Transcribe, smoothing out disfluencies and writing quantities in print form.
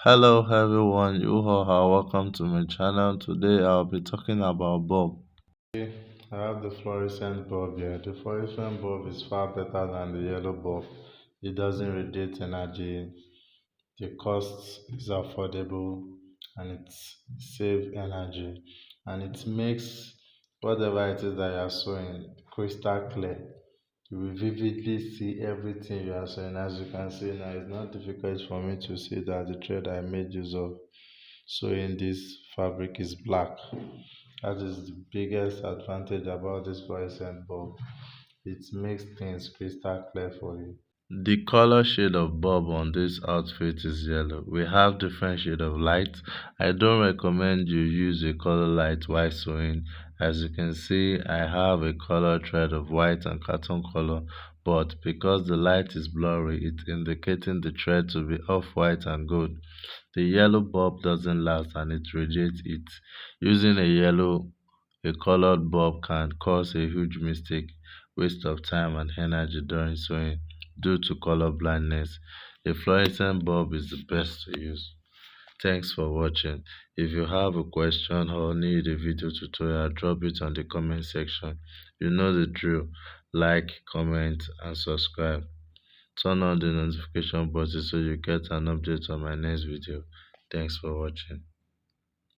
Hello everyone, you all are welcome to my channel. Today I'll be talking about bulb. I have the fluorescent bulb here. The fluorescent bulb is far better than the yellow bulb. It doesn't radiate energy, the cost is affordable, and it saves energy, and it makes whatever it is that you are sewing crystal clear. You will vividly see everything you are saying. As you can see now, it's not difficult for me to see that the thread I made use of sewing this fabric is black. That is the biggest advantage about this fluorescent bulb. It makes things crystal clear for you. The color shade of bulb on this outfit is yellow. We have different shade of light. I don't recommend you use a color light while sewing. As you can see, I have a color thread of white and carton color, but because the light is blurry, it's indicating the thread to be off-white and gold. The yellow bulb doesn't last and it radiates heat. Using a colored bulb can cause a huge mistake, waste of time and energy during sewing due to color blindness. A fluorescent bulb is the best to use. Thanks for watching. If you have a question or need a video tutorial, drop it on the comment section. You know the drill. Like, comment and subscribe. Turn on the notification button so you get an update on my next video. Thanks for watching.